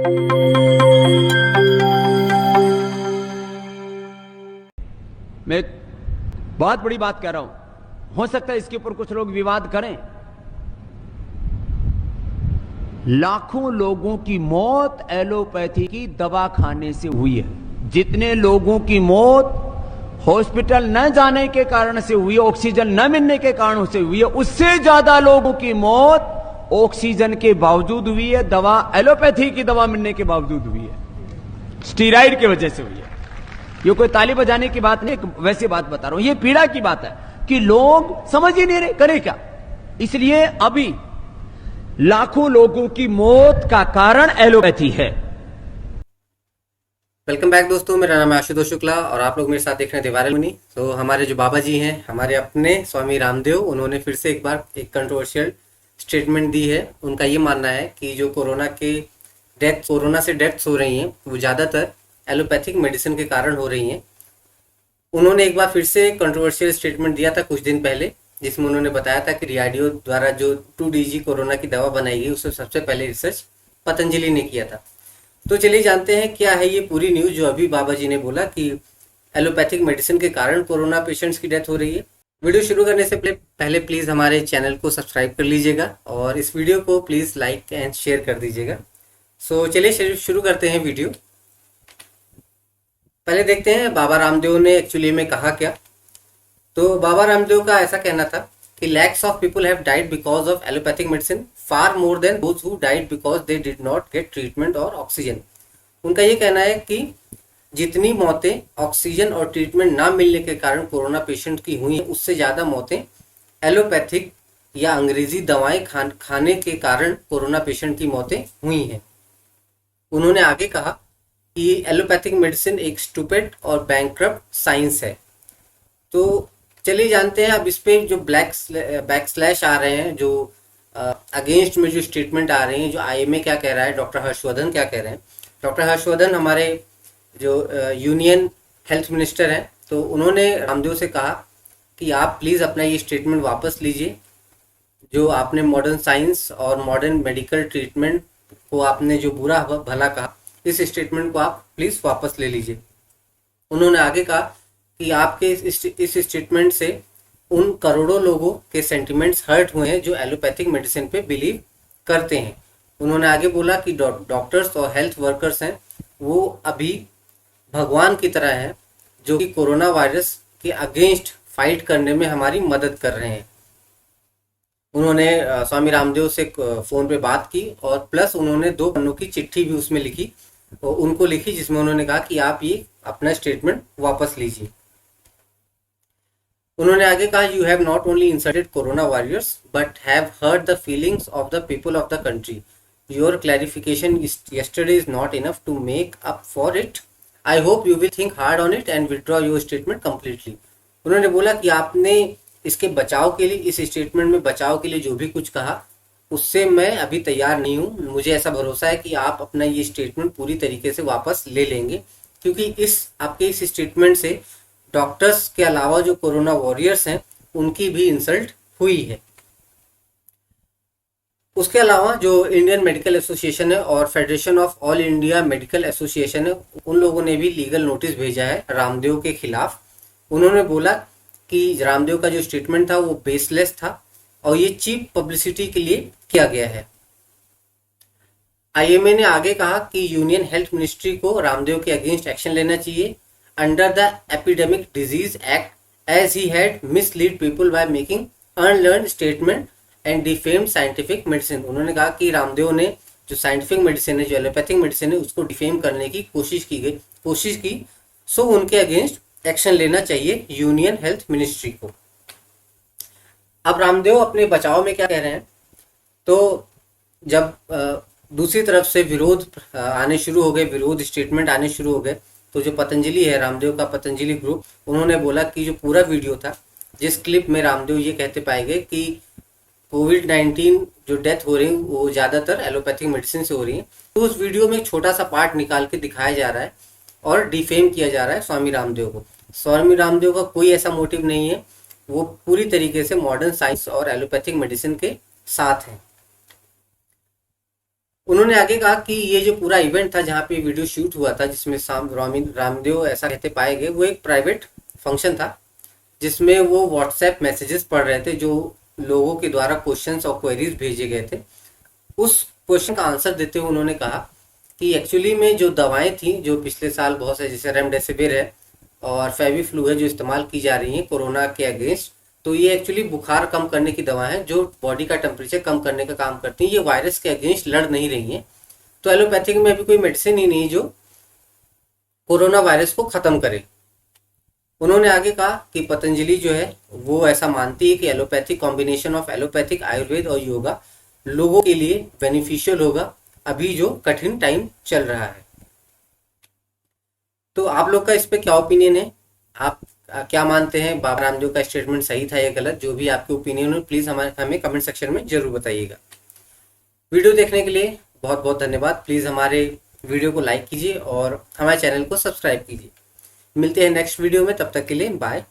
मैं बहुत बड़ी बात कह रहा हूं, हो सकता है इसके ऊपर कुछ लोग विवाद करें। लाखों लोगों की मौत एलोपैथी की दवा खाने से हुई है। जितने लोगों की मौत हॉस्पिटल न जाने के कारण से हुई है, ऑक्सीजन न मिलने के कारण से हुई है, उससे ज्यादा लोगों की मौत ऑक्सीजन के बावजूद हुई है, दवा एलोपैथी की दवा मिलने के बावजूद हुई है, स्टीराइड की वजह से हुई है। ये कोई ताली बजाने की बात नहीं, वैसी बात बता रहा हूं। ये पीड़ा की बात है कि लोग समझ ही नहीं रहे करें क्या। इसलिए अभी लाखों लोगों की मौत का कारण एलोपैथी है। वेलकम बैक दोस्तों, मेरा नाम है आशुतोष शुक्ला और आप लोग मेरे साथ देख रहे हैं दीवारें मुनि। तो हमारे जो बाबा जी हैं, हमारे अपने स्वामी रामदेव, उन्होंने फिर से एक बार एक कंट्रोवर्शियल स्टेटमेंट दी है। उनका ये मानना है कि जो कोरोना से डेथ्स हो रही हैं वो ज़्यादातर एलोपैथिक मेडिसिन के कारण हो रही हैं। उन्होंने एक बार फिर से कंट्रोवर्शियल स्टेटमेंट दिया था कुछ दिन पहले, जिसमें उन्होंने बताया था कि डीआरडीओ द्वारा जो 2DG कोरोना की दवा बनाई गई उससे सबसे पहले रिसर्च पतंजलि ने किया था। तो चलिए जानते हैं क्या है ये पूरी न्यूज़ जो अभी बाबा जी ने बोला कि एलोपैथिक मेडिसिन के कारण कोरोना पेशेंट्स की डेथ हो रही है। वीडियो शुरू करने से पहले प्लीज़ हमारे चैनल को सब्सक्राइब कर लीजिएगा और इस वीडियो को प्लीज़ लाइक एंड शेयर कर दीजिएगा। सो चलिए शुरू करते हैं वीडियो। पहले देखते हैं बाबा रामदेव ने एक्चुअली में कहा क्या। तो बाबा रामदेव का ऐसा कहना था कि lakhs of people have died because of allopathic medicine far more than those who died because they did not gate treatment और ऑक्सीजन। उनका ये कहना है कि जितनी मौतें ऑक्सीजन और ट्रीटमेंट ना मिलने के कारण कोरोना पेशेंट की हुई हैं, उससे ज़्यादा मौतें एलोपैथिक या अंग्रेजी दवाएं खाने के कारण कोरोना पेशेंट की मौतें हुई हैं। उन्होंने आगे कहा कि एलोपैथिक मेडिसिन एक स्टूपिड और बैंकक्रप्ट साइंस है। तो चलिए जानते हैं अब इस पे जो बैकस्लैश आ रहे हैं, जो अगेंस्ट में जो स्टेटमेंट आ रही हैं, जो आईएमए क्या कह रहा है, डॉक्टर हर्षवर्धन क्या कह रहे हैं। डॉक्टर हर्षवर्धन हमारे जो यूनियन हेल्थ मिनिस्टर हैं, तो उन्होंने रामदेव से कहा कि आप प्लीज़ अपना ये स्टेटमेंट वापस लीजिए। जो आपने मॉडर्न साइंस और मॉडर्न मेडिकल ट्रीटमेंट को आपने जो बुरा भला कहा, इस स्टेटमेंट को आप प्लीज़ वापस ले लीजिए। उन्होंने आगे कहा कि आपके इस स्टेटमेंट से उन करोड़ों लोगों के सेंटिमेंट्स हर्ट हुए हैं जो एलोपैथिक मेडिसिन पे बिलीव करते हैं। उन्होंने आगे बोला कि डॉक्टर्स और हेल्थ वर्कर्स हैं वो अभी भगवान की तरह हैं, जो कि कोरोना वायरस के अगेंस्ट फाइट करने में हमारी मदद कर रहे हैं। उन्होंने स्वामी रामदेव से फ़ोन पे बात की और प्लस उन्होंने 2 पन्नों की चिट्ठी भी उसमें लिखी, उनको लिखी, जिसमें उन्होंने कहा कि आप ये अपना स्टेटमेंट वापस लीजिए। उन्होंने आगे कहा, you have not only insulted corona warriors but have hurt the feelings of the people of the country. Your clarification yesterday is not enough to make up for it. I hope you will think hard on it and withdraw your statement completely. उन्होंने बोला कि आपने इसके बचाव के लिए, इस statement में बचाव के लिए जो भी कुछ कहा उससे मैं अभी तैयार नहीं हूँ। मुझे ऐसा भरोसा है कि आप अपना ये स्टेटमेंट पूरी तरीके से वापस ले लेंगे, क्योंकि आपके इस स्टेटमेंट से डॉक्टर्स के अलावा जो कोरोना वॉरियर्स हैं उनकी भी इंसल्ट हुई है। उसके अलावा जो इंडियन मेडिकल एसोसिएशन है और federation of all India medical association है, उन लोगों ने भी लीगल नोटिस भेजा है रामदेव के खिलाफ। उन्होंने बोला कि रामदेव का जो स्टेटमेंट था वो बेसलेस था और ये चीप पब्लिसिटी के लिए किया गया है। आईएमए ने आगे कहा कि यूनियन हेल्थ मिनिस्ट्री को रामदेव के अगेंस्ट एक्शन लेना चाहिए under the epidemic disease act as he had mislead people by making unlearned statement and defamed scientific medicine. उन्होंने कहा कि रामदेव ने जो साइंटिफिक मेडिसिन है, जो एलोपैथिक मेडिसिन है, उसको डिफेम करने की कोशिश की, सो उनके अगेंस्ट एक्शन लेना चाहिए यूनियन हेल्थ मिनिस्ट्री को। अब रामदेव अपने बचाव में क्या कह रहे हैं, तो जब दूसरी तरफ से विरोध आने शुरू हो गए, विरोध स्टेटमेंट आने शुरू हो गए, तो जो पतंजलि है, रामदेव का पतंजलि ग्रुप, उन्होंने बोला कि जो पूरा वीडियो था, जिस क्लिप में रामदेव ये कहते पाए गए कि कोविड-19 जो डेथ हो रही है वो ज़्यादातर एलोपैथिक मेडिसिन से हो रही है, तो उस वीडियो में एक छोटा सा पार्ट निकाल के दिखाया जा रहा है और डिफेम किया जा रहा है स्वामी रामदेव को। स्वामी रामदेव का कोई ऐसा मोटिव नहीं है, वो पूरी तरीके से मॉडर्न साइंस और एलोपैथिक मेडिसिन के साथ हैं। उन्होंने आगे कहा कि ये जो पूरा इवेंट था जहाँ पे वीडियो शूट हुआ था, जिसमें रामदेव ऐसा कहते पाए गए, वो एक प्राइवेट फंक्शन था जिसमें वो व्हाट्सएप मैसेजेस पढ़ रहे थे जो लोगों के द्वारा क्वेश्चंस और क्वेरीज भेजे गए थे। उस क्वेश्चन का आंसर देते हुए उन्होंने कहा कि एक्चुअली में जो दवाएं थी जो पिछले साल बहुत से, जैसे रेमडेसिविर है और फेविफ्लू है, जो इस्तेमाल की जा रही है कोरोना के अगेंस्ट, तो ये एक्चुअली बुखार कम करने की दवा है जो बॉडी का टेम्परेचर कम करने का काम करती है। ये वायरस के अगेंस्ट लड़ नहीं रही है। तो एलोपैथिक में अभी कोई मेडिसिन ही नहीं जो कोरोना वायरस को खत्म करे। उन्होंने आगे कहा कि पतंजलि जो है वो ऐसा मानती है कि allopathic combination of allopathic, Ayurveda और योगा लोगों के लिए बेनिफिशियल होगा अभी जो कठिन टाइम चल रहा है। तो आप लोग का इस पे क्या ओपिनियन है? आप क्या मानते हैं? बाबा रामदेव का स्टेटमेंट सही था या गलत? जो भी आपके ओपिनियन हो प्लीज हमें कमेंट सेक्शन में जरूर बताइएगा। वीडियो देखने के लिए बहुत बहुत धन्यवाद। प्लीज हमारे वीडियो को लाइक कीजिए और हमारे चैनल को सब्सक्राइब कीजिए। मिलते हैं नेक्स्ट वीडियो में, तब तक के लिए बाय।